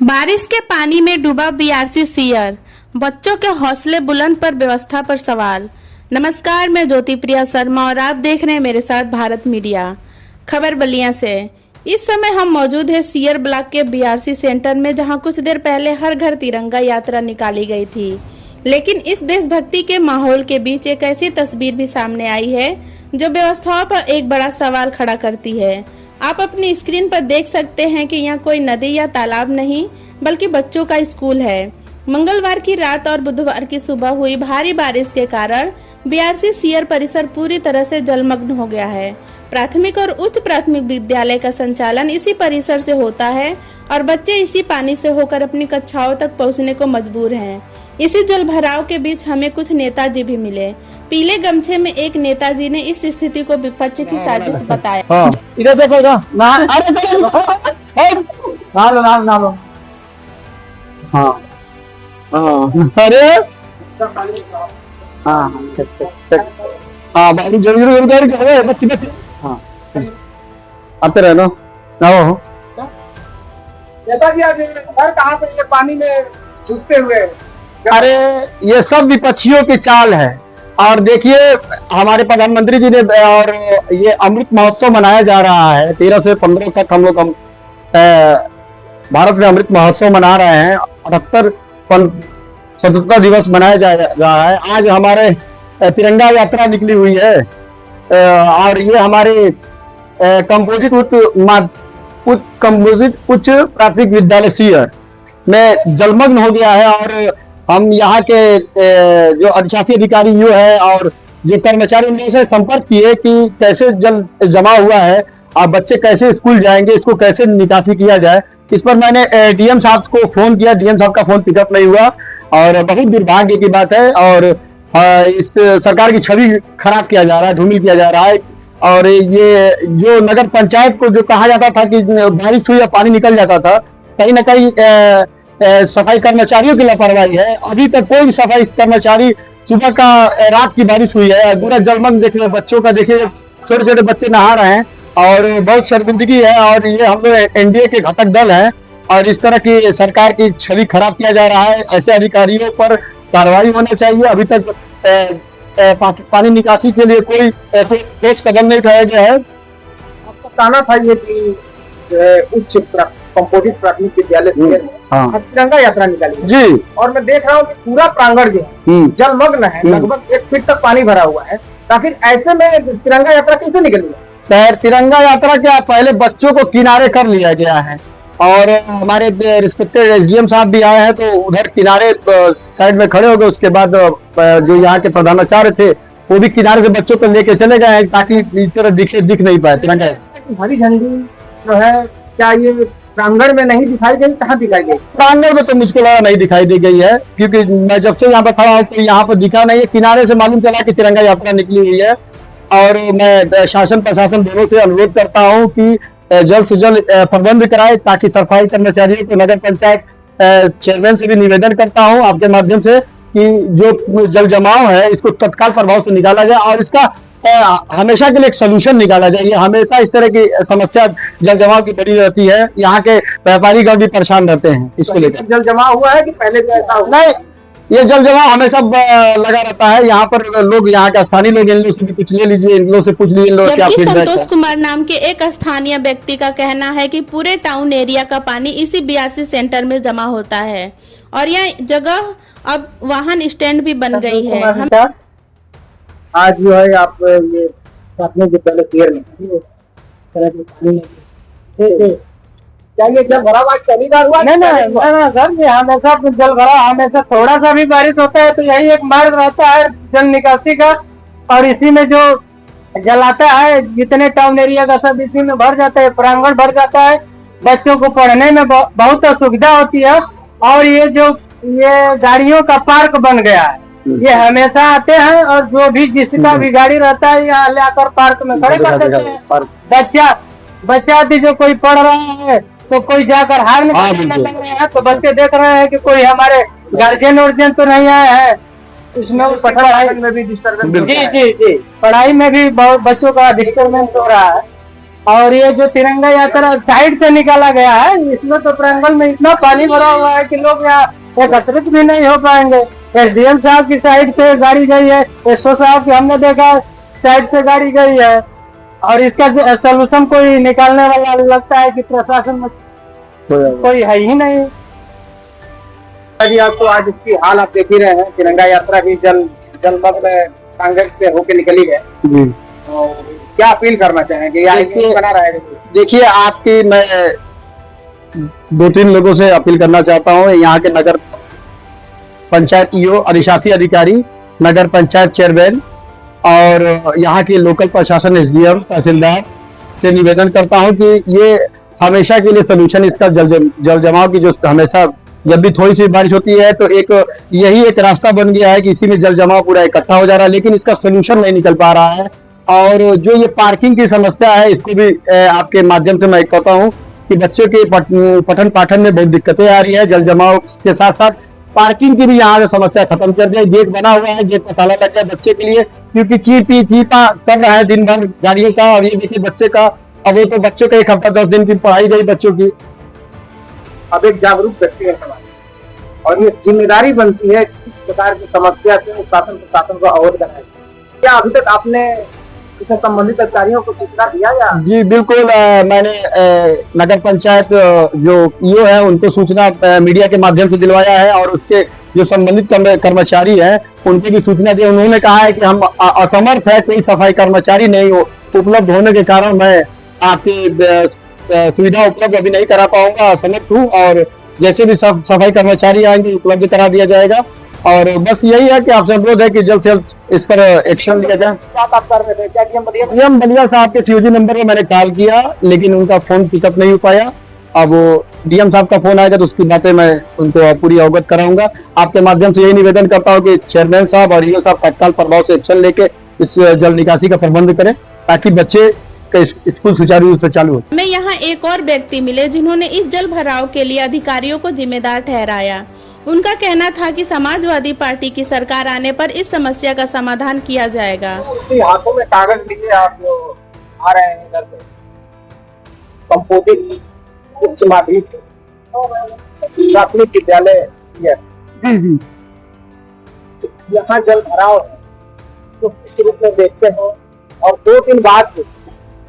बारिश के पानी में डूबा बीआरसी सीयर, बच्चों के हौसले बुलंद पर व्यवस्था पर सवाल। नमस्कार, मैं ज्योति प्रिया शर्मा और आप देख रहे हैं मेरे साथ भारत मीडिया। खबर बलिया से। इस समय हम मौजूद हैं सीयर ब्लॉक के बीआरसी सेंटर में, जहां कुछ देर पहले हर घर तिरंगा यात्रा निकाली गई थी। लेकिन इस देशभक्ति के माहौल के बीच एक ऐसी तस्वीर भी सामने आई है जो व्यवस्थाओं पर एक बड़ा सवाल खड़ा करती है। आप अपनी स्क्रीन पर देख सकते हैं कि यहाँ कोई नदी या तालाब नहीं, बल्कि बच्चों का स्कूल है। मंगलवार की रात और बुधवार की सुबह हुई भारी बारिश के कारण बीआरसी सीयर परिसर पूरी तरह से जलमग्न हो गया है। प्राथमिक और उच्च प्राथमिक विद्यालय का संचालन इसी परिसर से होता है और बच्चे इसी पानी से होकर अपनी कक्षाओं तक पहुंचने को मजबूर हैं। इसी जल भराव के बीच हमें कुछ नेताजी भी मिले। पीले गमछे में एक नेताजी ने इस स्थिति को विपक्ष की साजिश बताया। हाँ, इधर देखो ना, अरे ना लो। हाँ अरे हाँ जरूर बच्चे हाँ आते रहे ना आओ। नेताजी आज घर कहाँ से ये पानी में डूबते हुए? अरे ये सब विपक्षियों की चाल है। और देखिए, हमारे प्रधानमंत्री जी ने और ये अमृत महोत्सव मनाया जा रहा है 13 से 15 तक। हम लोग भारत में अमृत महोत्सव मना रहे हैं। 78 स्वतंत्रता दिवस मनाया जा रहा है। आज हमारे तिरंगा यात्रा निकली हुई है और ये हमारे कंपोजिट उच्च प्राथमिक विद्यालय सीयर में जलमग्न हो गया है। और हम यहाँ के जो अधिशासी अधिकारी जो है और जो कर्मचारी, उनसे संपर्क किए कि कैसे जल जमा हुआ है और बच्चे कैसे स्कूल जाएंगे, इसको कैसे निकासी किया जाए। इस पर मैंने डीएम साहब को फोन किया, डीएम साहब का फोन पिकअप नहीं हुआ और बहुत दुर्भाग्य की बात है। और इस सरकार की छवि खराब किया जा रहा है, धूमिल किया जा रहा है। और ये जो नगर पंचायत को जो कहा जाता था कि बारिश हुई या पानी निकल जाता था, कहीं ना कहीं सफाई कर्मचारियों की लापरवाही है। अभी तक कोई भी सफाई कर्मचारी, सुबह का रात की बारिश हुई है, पूरा जलमग्न देखिए, बच्चों का देखिए, छोटे छोटे बच्चे नहा रहे हैं और बहुत शर्मिंदगी है। और ये हम लोग एनडीए के घटक दल हैं और इस तरह की सरकार की छवि खराब किया जा रहा है। ऐसे अधिकारियों पर कार्रवाई होना चाहिए। अभी तक पानी निकासी के लिए कोई ठोस कदम नहीं उठाया गया है। आपका कहना था ये कि उच्च कंपोजिट प्राथमिक विद्यालय तिरंगा यात्रा निकाली जी, और मैं देख रहा हूँ कि पूरा प्रांगण जो है जलमग्न है, लगभग 1 फीट तक पानी भरा हुआ है। आखिर ऐसे में तिरंगा यात्रा कैसे निकली? तिरंगा यात्रा क्या, पहले बच्चों को किनारे कर लिया गया है और हमारे रिस्पेक्टेड एसडीएम साहब भी आए हैं, तो उधर किनारे साइड में खड़े हो गए। उसके बाद जो यहाँ के प्रधानाचार्य थे वो भी किनारे से बच्चों को लेके चले गए हैं ताकि इस तरह दिख नहीं पाए तिरंगा। हरी झंडी जो है, क्या ये प्रांगण में नहीं दिखाई गई? कहाँ दिखाई गई? प्रांगण में तो मुझको लगा नहीं दिखाई दी गई है, क्योंकि मैं जब से यहाँ पर खड़ा हूँ तो यहाँ पर दिखा नहीं है। किनारे से मालूम चला कि तिरंगा यात्रा निकली हुई है। और मैं शासन प्रशासन दोनों से अनुरोध करता हूँ कि जल्द से जल्द प्रबंध कराए, ताकि सफाई कर्मचारियों को, नगर पंचायत चेयरमैन से भी निवेदन करता हूं आपके माध्यम से कि जो जल जमाव है इसको तत्काल प्रभाव से निकाला जाए और इसका हमेशा के लिए एक सोल्यूशन निकाला जाए। ये हमेशा इस तरह की समस्या जल जमाव की बड़ी रहती है। यहाँ के व्यापारी गण भी परेशान रहते हैं इसको लेकर। जल जमाव हुआ है कि पहले से ऐसा हुआ? नहीं, ये जल जमाव हमेशा लगा रहता है। यहाँ पर लोग, यहाँ के स्थानीय लोग, इन लोग से कुछ ले लीजिए, इन लोग से पूछ लीजिए, इन लोग क्या फीडबैक है। संतोष कुमार नाम के एक स्थानीय व्यक्ति का कहना है कि पूरे टाउन एरिया का पानी इसी बीआरसी सेंटर में जमा होता है और यह जगह अब वाहन स्टैंड भी बन गई है। आज जो है आप ये प्राथमिक विद्यालय सीयर में क्या ये जल भरा हुआ पहली बार हुआ? नहीं सर, ये हमेशा जल भरा, हमेशा थोड़ा सा भी बारिश होता है तो यही एक मार्ग रहता है जल निकासी का। और इसी में जो जल आता है, जितने टाउन एरिया का सब इसी में भर जाता है, प्रांगण भर जाता है। बच्चों को पढ़ने में बहुत असुविधा होती है। और ये गाड़ियों का पार्क बन गया है, ये हमेशा आते हैं और जो भी जिसका भी गाड़ी रहता है यहाँ ले आकर पार्क में खड़े कर देते हैं। बच्चा भी जो कोई पढ़ रहा है तो कोई जाकर हार निकालने लग रहे हैं, तो बच्चे देख रहे हैं कि कोई हमारे गार्जियन वर्जियन तो नहीं आए हैं। इसमें पढ़ाई में भी डिस्टर्बेंस, जी, पढ़ाई में भी बहुत बच्चों का डिस्टर्बेंस हो रहा है। और ये जो तिरंगा यात्रा साइड से निकाला गया है, इसमें तो प्रांगण में इतना पानी भरा हुआ है कि लोग यहाँ एकत्रित भी नहीं हो पाएंगे। एसडीएम साहब की साइड से गाड़ी गई है, एसओ साहब की हमने देखा साइड से गाड़ी गई है, और इसका सोल्यूशन कोई निकालने वाला लगता है कि प्रशासन में कोई है ही नहीं। जी आपको आज इसकी हाल आप देख ही रहे हैं, तिरंगा यात्रा भी जलमग्न कांग्रेस से होके निकली है। और क्या अपील करना चाहेंगे या बना रहेगा? देखिए, आपकी मैं 2-3 लोगों से अपील करना चाहता हूँ। यहाँ के नगर पंचायत ईओ, अधिशासी अधिकारी, नगर पंचायत चेयरमैन और यहाँ के लोकल प्रशासन एसडीएम, तहसीलदार से निवेदन करता हूँ कि ये हमेशा के लिए सोल्यूशन इसका जल जमाव की जो हमेशा जब भी थोड़ी सी बारिश होती है तो यही एक रास्ता बन गया है कि इसी में जल जमाव पूरा इकट्ठा हो जा रहा है, लेकिन इसका सोल्यूशन नहीं निकल पा रहा है। और जो ये पार्किंग की समस्या है, इसको भी आपके माध्यम से मैं कहता हूँ कि बच्चों के पठन पाठन में बहुत दिक्कतें आ रही है। जल जमाव के साथ साथ पार्किंग की भी यहाँ से समस्या खत्म कर जाए। गेट बना हुआ है, गेट पर ताला लग जाए बच्चे के लिए, क्योंकि चीपा कर रहा है दिन भर गाड़ियों का। और ये देखिए बच्चे का, अब वो तो बच्चों का 1 हफ्ता 10 दिन की पढ़ाई गई बच्चों की। अब एक जागरूक व्यक्ति है समाज, और ये जिम्मेदारी बनती है किस प्रकार की समस्या से शासन प्रशासन को अवगत कराए। क्या अभी तक आपने इससे संबंधित अधिकारियों को सूचना दिया या? जी बिल्कुल, मैंने नगर पंचायत जो ईओ है उनको सूचना मीडिया के माध्यम से दिलवाया है, और उसके जो संबंधित कर्मचारी हैं उनको भी सूचना दी। उन्होंने कहा है कि हम असमर्थ है, कोई सफाई कर्मचारी नहीं उपलब्ध होने के कारण मैं आपकी सुविधा उपलब्ध अभी नहीं करा पाऊंगा, असमर्थ हूँ। और जैसे भी सफाई कर्मचारी आएंगे उपलब्ध करा दिया जाएगा। और बस यही है कि आपसे अनुरोध है कि जल्द से जल्द इस पर एक्शन लिया जाए। डीएम बलिया साहब के सीओजी नंबर पर मैंने कॉल किया, लेकिन उनका फोन पिकअप नहीं हो पाया। अब वो डीएम साहब का फोन आएगा तो उसकी बातें मैं उनको पूरी अवगत कराऊंगा। आपके माध्यम से यही निवेदन करता हूँ कि चेयरमैन साहब और ईओ साहब तत्काल प्रभाव से एक्शन लेके इस जल निकासी का प्रबंध करें, ताकि बच्चे स्कूल सुचारू रूप से चालू हो। में यहाँ एक और व्यक्ति मिले जिन्होंने इस जल भराव के लिए अधिकारियों को जिम्मेदार ठहराया। उनका कहना था कि समाजवादी पार्टी की सरकार आने पर इस समस्या का समाधान किया जाएगा। हाथों में कागज लिए आप जो आ रहे हैं इधर से कंपोजिट उच्च माध्यमिक प्राथमिक विद्यालय यहाँ जल भराव है तो किस रूप में देखते हैं, और 2 दिन बाद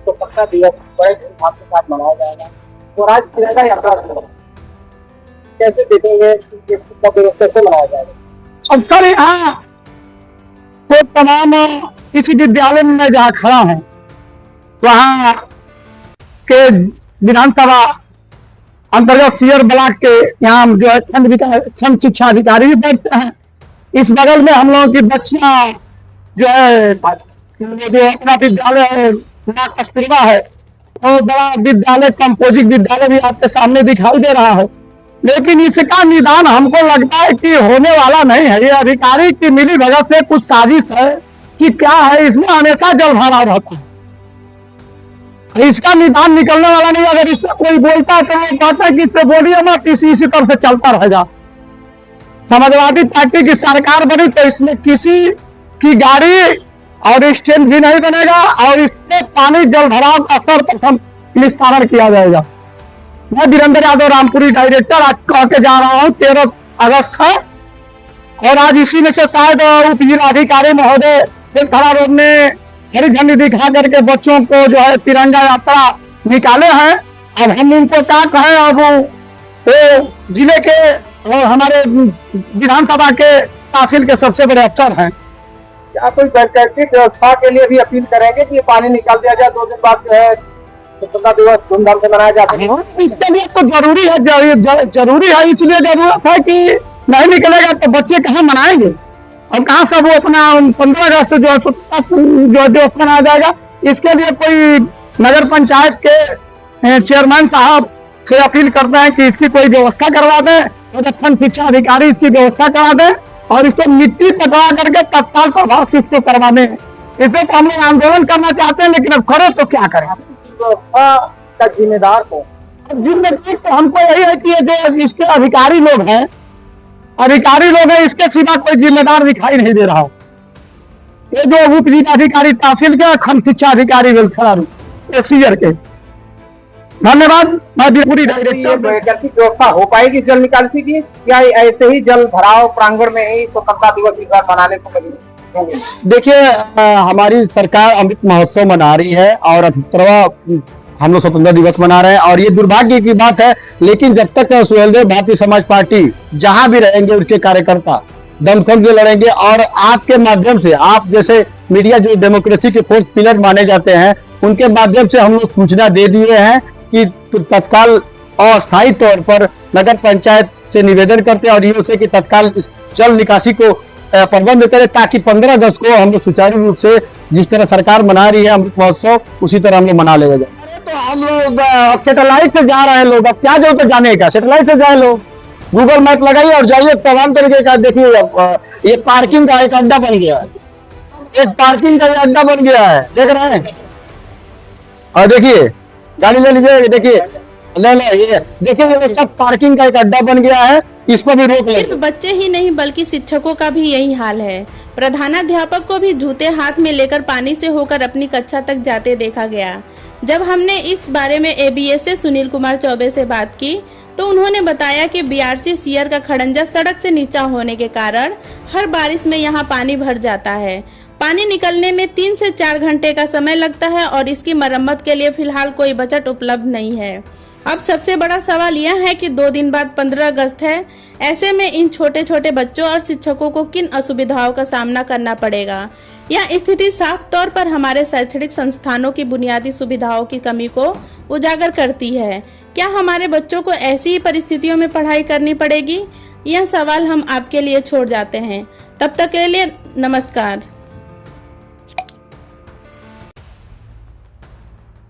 तो कक्षा दिवस बड़े धूमधाम के साथ मनाया जाएगा। और आज तिरंगा यात्रा कैसे देखेंगे, कैसे मनाया जाएगा? अब सर यहाँ तो तमाम इसी विद्यालय में मैं जहाँ खड़ा हूँ वहाँ के विधानसभा अंतर्गत सीयर ब्लॉक के यहाँ जो है खंड शिक्षा अधिकारी भी बैठते हैं। इस बगल में हम लोगों की बच्चियां जो है जो अपना विद्यालय है कस्तूरबा है, और बड़ा विद्यालय कंपोजिट विद्यालय भी आपके सामने दिखाई दे रहा है। लेकिन इसका निदान हमको लगता है कि होने वाला नहीं है। ये अधिकारी की मिली भगत से कुछ साजिश है कि क्या है, इसमें हमेशा जल भराव रहता है, इसका निदान निकलने वाला नहीं। अगर इससे कोई बोलता है तो वो कहता है कि इससे बोलिए मत, इसी तरह से चलता रहेगा। समाजवादी पार्टी की सरकार बनी तो इसमें किसी की गाड़ी और स्टैंड भी नहीं बनेगा, और इससे पानी जल भराव का सर्वप्रथम निस्तारण किया जाएगा। मैं वीरेंद्र यादव रामपुरी डायरेक्टर आज कह के जा रहा हूँ 13 अगस्त है, और आज इसी में से शायद उप जिलाधिकारी महोदय खड़ा रोड ने हरी झंडी दिखा करके बच्चों को जो है तिरंगा यात्रा निकाले हैं। अब हम उनको क्या कहें, अब वो जिले के और हमारे विधानसभा के तहसील के सबसे बड़े अफसर हैं। क्या कोई वैकल्पिक व्यवस्था के लिए भी अपील करेंगे कि ये पानी निकाल दिया जाए? 2 दिन बाद जो है स्वतंत्रता दिवस धूमधाम से मनाया जाता है। इसके लिए तो जरूरी है, जरूरी है, इसलिए जरूरत है कि नहीं निकलेगा तो बच्चे कहाँ मनाएंगे, और कहाँ सब वो अपना 15 अगस्त जो जो दिवस मनाया जाएगा। इसके लिए कोई नगर पंचायत के चेयरमैन साहब से अपील करते हैं कि इसकी कोई व्यवस्था करवा दें, खंड शिक्षा अधिकारी इसकी व्यवस्था करा दें, और इसको मिट्टी पकड़ा करके तत्काल प्रभाव से इसको करवा दें। इसे तो हम लोग आंदोलन करना चाहते हैं, लेकिन अब करो तो क्या करें। का जिम्मेदार को जिम्मेदारी तो हमको यही है कि ये जो इसके अधिकारी लोग हैं इसके सिवा कोई जिम्मेदार दिखाई नहीं दे रहा हो। ये जो उप जिलाधिकारी तहसील के खंड शिक्षा अधिकारी वेलफेयर सीयर के। धन्यवाद। मैं पूरी ये वैकल्पिक व्यवस्था हो पाएगी जल निकासी की, या ऐसे ही जल भराव प्रांगण में ही स्वतंत्रता दिवस इस बार मनाने को मिलेंगे? देखिए, हमारी सरकार अमृत महोत्सव मना रही है और 78वां हम लोग स्वतंत्रता दिवस मना रहे हैं, और ये दुर्भाग्य की बात है, लेकिन जब तक सुहेलदेव भारतीय समाज पार्टी जहां भी रहेंगे उसके कार्यकर्ता दमखम से लड़ेंगे। और आपके माध्यम से, आप जैसे मीडिया जो डेमोक्रेसी के फोर्थ पिलर माने जाते हैं, उनके माध्यम से हम लोग सूचना दे दिए हैं कि तत्काल और स्थायी तौर पर नगर पंचायत से निवेदन करते हैं और ईओ से कि तत्काल इस जल निकासी को प्रबंध करें, ताकि 15 अगस्त को हम लोग सुचारू रूप से जिस तरह सरकार मना रही है अमृत महोत्सव, उसी तरह हम लोग मना लेंगे। अरे तो हम लोग सैटेलाइट से जा रहे हैं लोग, अब क्या जरूरत है जाने का, सैटेलाइट से जाए लोग, गूगल मैप लगाइए और जाइए। तमाम तरीके का देखिए, ये पार्किंग का एक अड्डा बन गया है, एक पार्किंग का अड्डा बन गया है, देख रहे हैं। और देखिए गाड़ी ले लीजिए, देखिए ये देखिए, ये सब पार्किंग का एक अड्डा बन गया है, इस पर भी रोक सिर्फ बच्चे ही नहीं बल्कि शिक्षकों का भी यही हाल है। प्रधानाध्यापक को भी जूते हाथ में लेकर पानी से होकर अपनी कक्षा तक जाते देखा गया। जब हमने इस बारे में एबीएस से सुनील कुमार चौबे से बात की तो उन्होंने बताया कि बीआरसी सीयर का खड़ंजा सड़क से नीचा होने के कारण हर बारिश में यहाँ पानी भर जाता है। पानी निकलने में 3 से 4 घंटे का समय लगता है और इसकी मरम्मत के लिए फिलहाल कोई बजट उपलब्ध नहीं है। अब सबसे बड़ा सवाल यह है कि 2 दिन बाद 15 अगस्त है, ऐसे में इन छोटे छोटे बच्चों और शिक्षकों को किन असुविधाओं का सामना करना पड़ेगा। यह स्थिति साफ तौर पर हमारे शैक्षणिक संस्थानों की बुनियादी सुविधाओं की कमी को उजागर करती है। क्या हमारे बच्चों को ऐसी ही परिस्थितियों में पढ़ाई करनी पड़ेगी? यह सवाल हम आपके लिए छोड़ जाते हैं। तब तक के लिए नमस्कार।